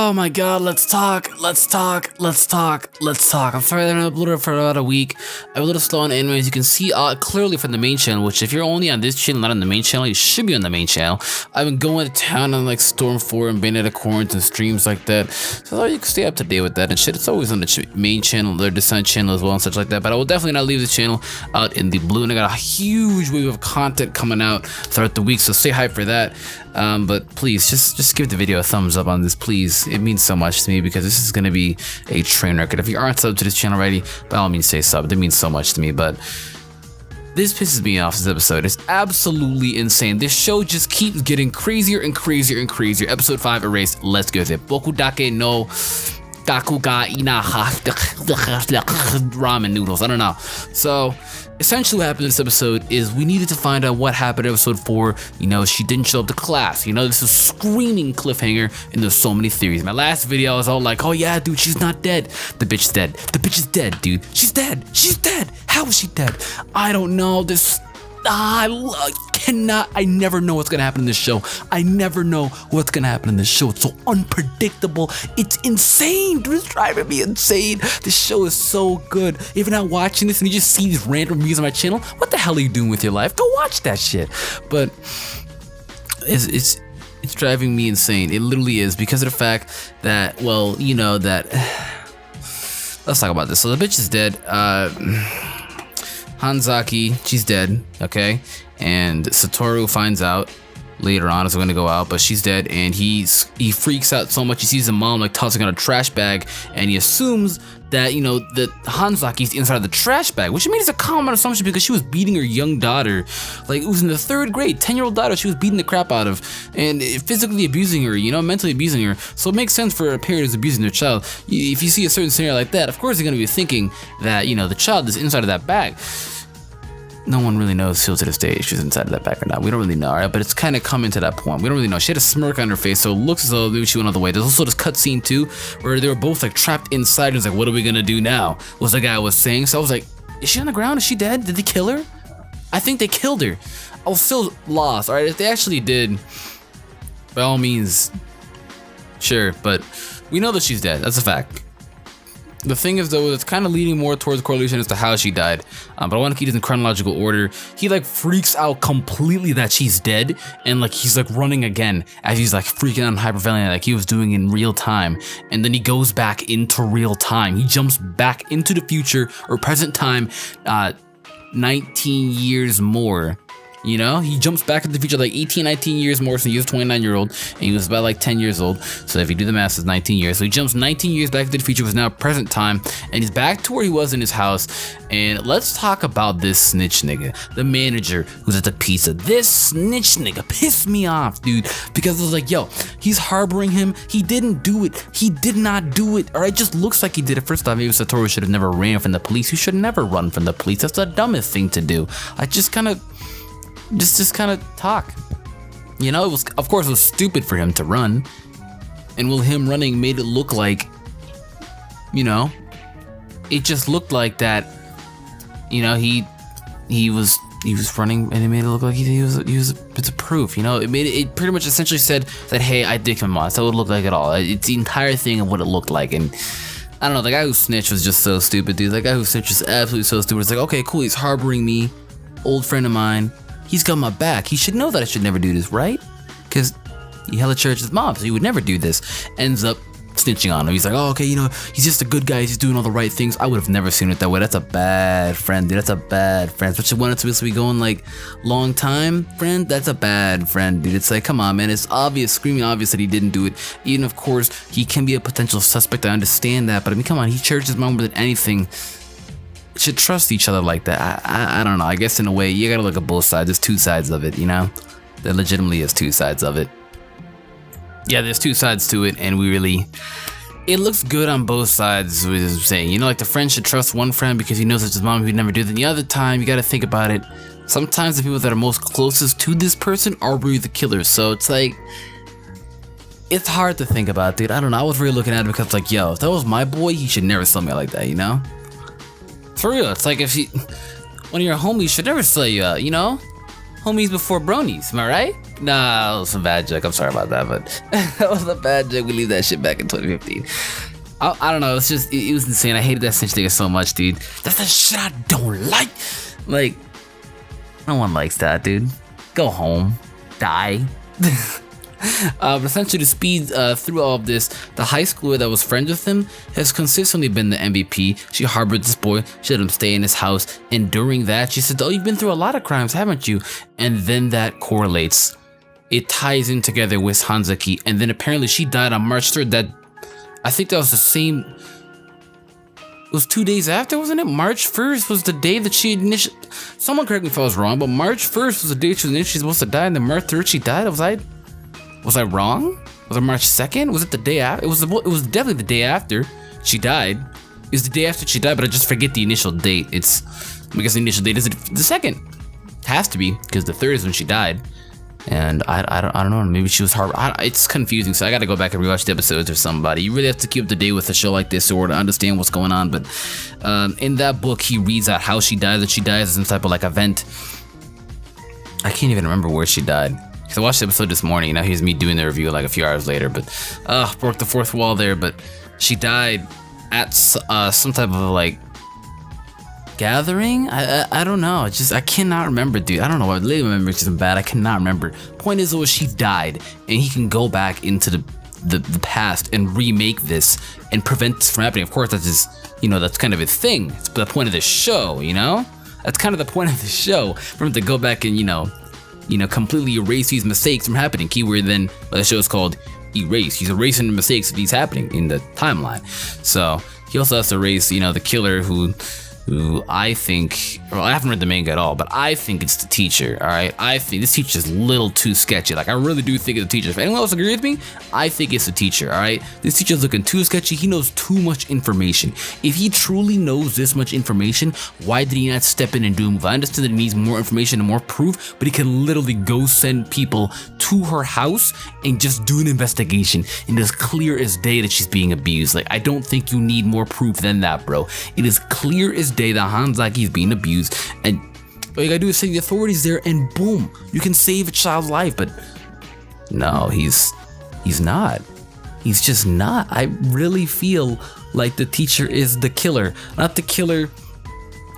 Oh my god, let's talk. I'm sorry I haven't uploaded for about a week. I'm a little slow on anime, as you can see clearly from the main channel, which if you're only on this channel, not on the main channel, you should be on the main channel. I've been going to town on like Storm 4 and Bayonetta Corns and streams like that, so you can stay up to date with that and shit. It's always on the main channel, the Descent channel as well and such like that, but I will definitely not leave the channel out in the blue, and I got a huge wave of content coming out throughout the week, so stay hyped for that. But please, just give the video a thumbs up on this, please. It means so much to me because this is going to be a train record. If you aren't subbed to this channel already, by all means stay subbed. It means so much to me, but this pisses me off, this episode. It's absolutely insane. This show just keeps getting crazier and crazier and crazier. Episode 5 erased. Let's go with it. Boku dake no gaku ga inaha ramen noodles. I don't know. So essentially what happened in this episode is we needed to find out what happened in episode 4. You know, she didn't show up to class. You know, this is a screaming cliffhanger and there's so many theories. My last video I was all like, oh yeah, dude, she's not dead. The bitch is dead. The bitch is dead, dude. She's dead. She's dead. How is she dead? I don't know. I never know what's gonna happen in this show. I never know what's gonna happen in this show. It's so unpredictable. It's insane, dude. It's driving me insane. This show is so good. If you're not watching this and you just see these random reviews on my channel, what the hell are you doing with your life? Go watch that shit. But it's driving me insane. It literally is, because of the fact that, well, you know that. Let's talk about this. So the bitch is dead. Hanzaki, she's dead, okay? And Satoru finds out later on as we're gonna go out, but she's dead, and he freaks out so much. He sees the mom like tossing on a trash bag, and he assumes that, you know, that Hanzaki's inside of the trash bag, which I mean is a common assumption because she was beating her young daughter. Like, it was in the 3rd grade, 10-year-old daughter she was beating the crap out of and physically abusing her, you know, mentally abusing her. So it makes sense for a parent who's abusing their child. If you see a certain scenario like that, of course you're gonna be thinking that, you know, the child is inside of that bag. No one really knows still to this day if she's inside of that bag or not. We don't really know, alright? But it's kind of coming to that point. We don't really know. She had a smirk on her face, so it looks as though maybe she went all the way. There's also this cutscene too, where they were both like trapped inside. And it's like, what are we gonna do now? Was the guy was saying. So I was like, is she on the ground? Is she dead? Did they kill her? I think they killed her. I was still lost, alright? If they actually did, by all means, sure. But we know that she's dead. That's a fact. The thing is though, it's kind of leaning more towards correlation as to how she died, but I want to keep it in chronological order. He like freaks out completely that she's dead, and like he's like running again as he's like freaking out and hyperventilating like he was doing in real time, and then he goes back into real time. He jumps back into the future or present time, 19 years more. You know, he jumps back into the future like 18, 19 years more, so he was 29-year-old, and he was about like 10 years old. So if you do the math, it's 19 years. So he jumps 19 years back into the future, was now present time, and he's back to where he was in his house. And let's talk about this snitch nigga, the manager who's at the pizza. This snitch nigga pissed me off, dude, because I was like, yo, he's harboring him. He didn't do it. He did not do it. Or it just looks like he did it. First off, maybe Satoru should have never ran from the police. You should never run from the police. That's the dumbest thing to do. I just kind of talk. You know, it was, of course, it was stupid for him to run. And well, him running made it look like, you know, it just looked like that, you know, he was running, and it made it look like he was it's a proof, you know. It pretty much essentially said that, hey, I dicked him on. That's what it looked like at all. It's the entire thing of what it looked like. And I don't know, the guy who snitched was just so stupid, dude. The guy who snitched was absolutely so stupid. It's like, okay, cool, he's harboring me, old friend of mine. He's got my back. He should know that I should never do this, right? Because he held a church with his mom, so he would never do this. Ends up snitching on him. He's like, oh, okay, you know, he's just a good guy. He's doing all the right things. I would have never seen it that way. That's a bad friend, dude. That's a bad friend. Especially when it's supposed to be going like long time, friend. That's a bad friend, dude. It's like, come on, man. It's obvious, screaming obvious that he didn't do it. Even, of course, he can be a potential suspect. I understand that. But I mean, come on. He churched his mom more than anything. Should trust each other like that. I don't know. I guess in a way you gotta look at both sides. There's two sides of it, you know. There legitimately is two sides of it. Yeah, there's two sides to it, and it looks good on both sides. What I'm saying, you know, like the friend should trust one friend because he knows it's his mom, he'd never do it. Then the other time, you gotta think about it. Sometimes the people that are most closest to this person are really the killers. So it's like, it's hard to think about, dude. I don't know. I was really looking at it because like, yo, if that was my boy, he should never sell me out like that, you know. For real, it's like if one of your homies should never sell you out, you know? Homies before bronies, am I right? Nah, that was a bad joke. I'm sorry about that, but that was a bad joke. We leave that shit back in 2015. I don't know. It's just, it was insane. I hated that snitch nigga so much, dude. That's the shit I don't like. Like, no one likes that, dude. Go home. Die. But essentially, to speed through all of this, the high schooler that was friends with him has consistently been the MVP. She harbored this boy, she let him stay in his house, and during that, she said, oh, you've been through a lot of crimes, haven't you? And then that correlates. It ties in together with Hanzaki, and then apparently she died on March 3rd. That, I think that was the same, it was 2 days after, wasn't it? March 1st was the day that she initially, someone correct me if I was wrong, but March 1st was the day she was initially supposed to die, and then March 3rd she died. Was I wrong? Was it March 2nd? Was it the day after? It was definitely the day after she died. It was the day after she died, but I just forget the initial date. I guess the initial date is the 2nd. It has to be, because the 3rd is when she died. And I don't know, maybe she was hard. It's confusing, so I gotta go back and rewatch the episodes or somebody. You really have to keep up to date with a show like this in order to understand what's going on. But in that book, he reads out how she dies, and she dies as some type of like event. I can't even remember where she died. I watched the episode this morning. Now here's me doing the review like a few hours later, but broke the fourth wall there. But she died at some type of like gathering. I don't know. I cannot remember, dude. I don't know. I literally remember it's just bad. I cannot remember. Point is, though, she died, and he can go back into the past and remake this and prevent this from happening. Of course, that's just, that's kind of his thing. It's the point of the show, That's kind of the point of the show, for him to go back and completely erase these mistakes from happening. Keyword then, the show is called Erase. He's erasing the mistakes of these happening in the timeline. So he also has to erase, the killer who I think, well, I haven't read the manga at all, but I think it's the teacher, all right? I think this teacher's a little too sketchy. Like, I really do think it's the teacher. If anyone else agrees with me, I think it's the teacher, all right? This teacher's looking too sketchy. He knows too much information. If he truly knows this much information, why did he not step in and do a move? I understand that he needs more information and more proof, but he can literally go send people to her house and just do an investigation, and it's clear as day that she's being abused. Like, I don't think you need more proof than that, bro. It is clear as day that Hanzaki is being abused, and all you gotta do is say the authorities there, and boom, you can save a child's life. But no, he's not. He's just not. I really feel like the teacher is the killer, not the killer.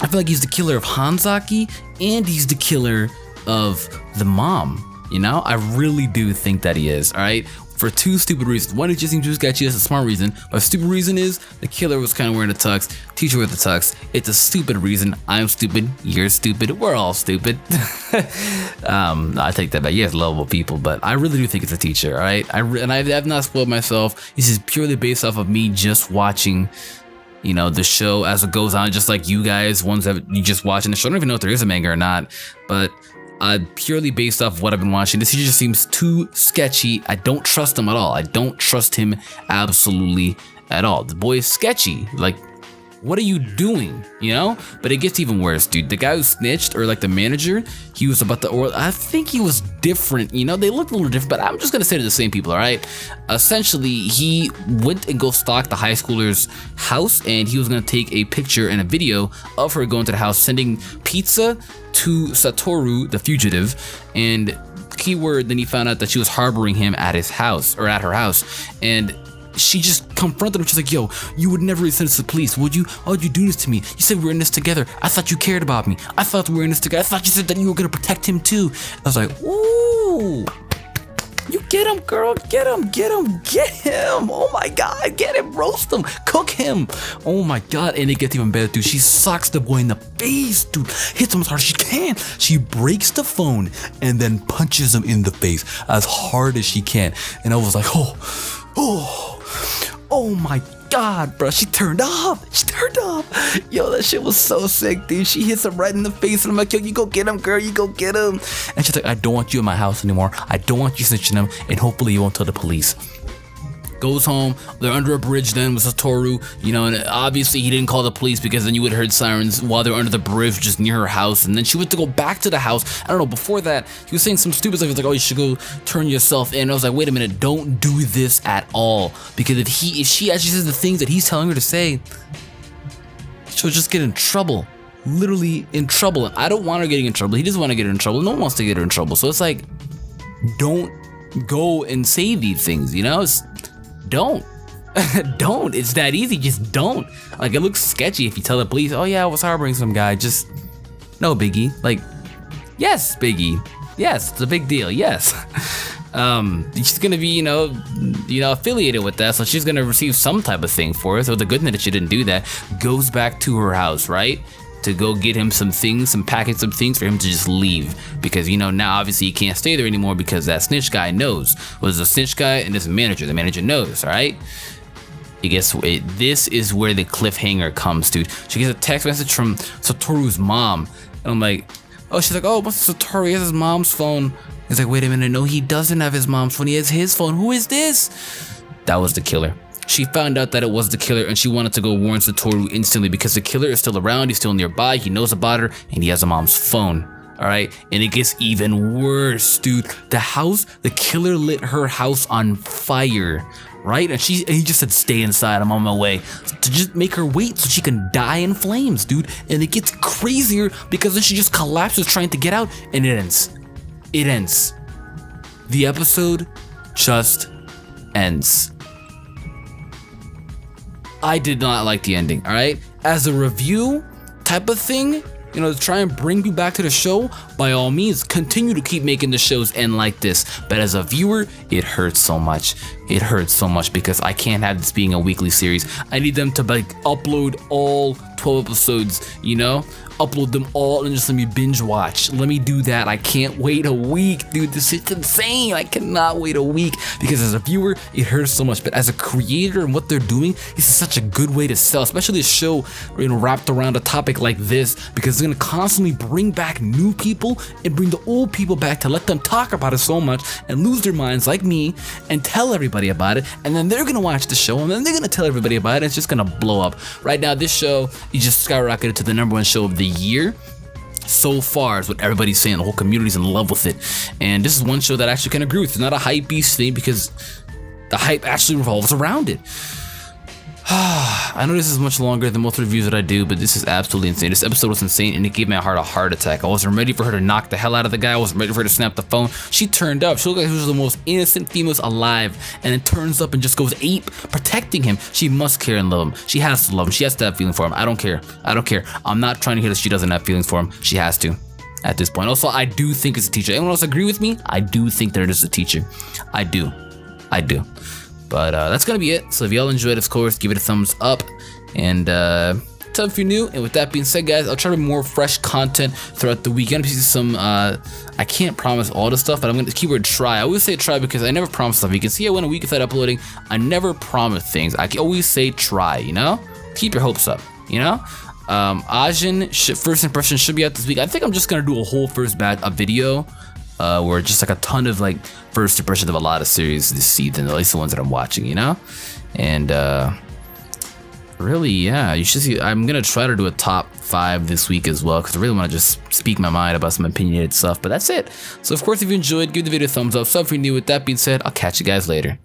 I feel like he's the killer of Hanzaki, and he's the killer of the mom. I really do think that he is. All right. For two stupid reasons. One, it just seems too sketchy. That's a smart reason. But a stupid reason is the killer was kind of wearing a tux. Teacher with a tux. It's a stupid reason. I'm stupid. You're stupid. We're all stupid. I take that back. You guys lovable people, but I really do think it's a teacher. All right. I've not spoiled myself. This is purely based off of me just watching, the show as it goes on, just like you guys, ones that you just watching the show. I don't even know if there is a manga or not, but purely based off what I've been watching, this just seems too sketchy. I don't trust him at all. I don't trust him absolutely at all. The boy is sketchy. Like, what are you doing? But it gets even worse, dude. The guy who snitched, or like the manager, he was about to, I think he was different. They looked a little different, but I'm just gonna say they're the same people, all right? Essentially, he went and go stalk the high schooler's house, and he was gonna take a picture and a video of her going to the house, sending pizza to Satoru, the fugitive, and keyword, then he found out that she was harboring him at his house, or at her house, and she just confronted him. She's like, yo, you would never send us to the police, would you? Why'd you do this to me? You said we were in this together. I thought you cared about me. I thought we were in this together. I thought you said that you were gonna protect him too. I was like, ooh, you get him, girl. Get him. Oh my God, get him, roast him, cook him. Oh my God, and it gets even better, dude. She socks the boy in the face, dude. Hits him as hard as she can. She breaks the phone and then punches him in the face as hard as she can. And I was like, oh my God, bro. She turned up. Yo, that shit was so sick, dude. She hits him right in the face, and I'm like, yo, you go get him, girl. You go get him. And she's like, I don't want you in my house anymore. I don't want you snitching him, and hopefully you won't tell the police. Goes home. They're under a bridge then with Satoru, and obviously he didn't call the police, because then you would have heard sirens while they were under the bridge just near her house. And then she went to go back to the house. I don't know, before that, he was saying some stupid stuff. He was like, oh, you should go turn yourself in. I was like, wait a minute, don't do this at all. Because if she actually says the things that he's telling her to say, she'll just get in trouble. literally in trouble. And I don't want her getting in trouble. He doesn't want to get her in trouble. No one wants to get her in trouble. So it's like, don't go and say these things, you know? Don't. Don't. It's that easy. Just don't. Like, it looks sketchy if you tell the police, oh yeah, I was harboring some guy. Just, no biggie. Like, yes, biggie. Yes, it's a big deal. Yes. She's gonna be, you know, affiliated with that, so she's gonna receive some type of thing for it. So the good thing that she didn't do that, goes back to her house, right? To go get him some things, some packets of things for him to just leave. Because, you know, now obviously he can't stay there anymore because that snitch guy knows. Well, there's a snitch guy and there's a manager. The manager knows, right? I guess this is where the cliffhanger comes, dude. She gets a text message from Satoru's mom. And I'm like, oh, she's like, oh, what's Satoru? He has his mom's phone. He's like, wait a minute, no, he doesn't have his mom's phone. He has his phone. Who is this? That was the killer. She found out that it was the killer and she wanted to go warn Satoru instantly because the killer is still around. He's still nearby. He knows about her and he has a mom's phone. All right. And it gets even worse, dude. The killer lit her house on fire. Right? And he just said, stay inside, I'm on my way. To just make her wait so she can die in flames, dude. And it gets crazier because then she just collapses trying to get out and it ends. It ends. The episode just ends. I did not like the ending, all right? As a review type of thing, you know, to try and bring you back to the show, by all means, continue to keep making the shows end like this. But as a viewer, it hurts so much. It hurts so much because I can't have this being a weekly series. I need them to like upload all 12 episodes, you know? Upload them all and just let me binge watch. Let me do that. I can't wait a week, dude. This is insane. I cannot wait a week because as a viewer, it hurts so much. But as a creator and what they're doing, this is such a good way to sell, especially a show, you know, wrapped around a topic like this, because it's gonna constantly bring back new people and bring the old people back to let them talk about it so much and lose their minds like me and tell everybody about it. And then they're gonna watch the show and then they're gonna tell everybody about it. And it's just gonna blow up. Right now, this show, you just skyrocketed to the #1 show of the year so far is what everybody's saying. The whole community's in love with it, and this is one show that I actually can agree with. It's not a hype beast thing because the hype actually revolves around it. I know this is much longer than most reviews that I do, but this is absolutely insane. This episode was insane and it gave my heart a heart attack. I wasn't ready for her to knock the hell out of the guy. I wasn't ready for her to snap the phone. She turned up. She looked like she was the most innocent female alive, and then turns up and just goes ape protecting him. She must care and love him. She has to love him. She has to have feelings for him. I don't care. I don't care. I'm not trying to hear that she doesn't have feelings for him. She has to at this point. Also, I do think it's a teacher. Anyone else agree with me? I do think that it is a teacher. I do. But that's gonna be it. So if y'all enjoyed this course, give it a thumbs up and tell if you're new. And with that being said, guys, I'll try to be more fresh content throughout the weekend. See some I can't promise all the stuff, but I'm gonna keyword try. I always say try because I never promise stuff. You can see I went a week without uploading. I never promise things. I always say try, you know? Keep your hopes up, you know? Ajin first impression should be out this week. I think I'm just gonna do a whole first batch of video. Where just like a ton of like first impressions of a lot of series this season, at least the ones that I'm watching, you know? And really, yeah, you should see. I'm gonna try to do a top 5 this week as well because I really want to just speak my mind about some opinionated stuff. But that's it. So of course, if you enjoyed, give the video a thumbs up. So if you're new, with that being said, I'll catch you guys later.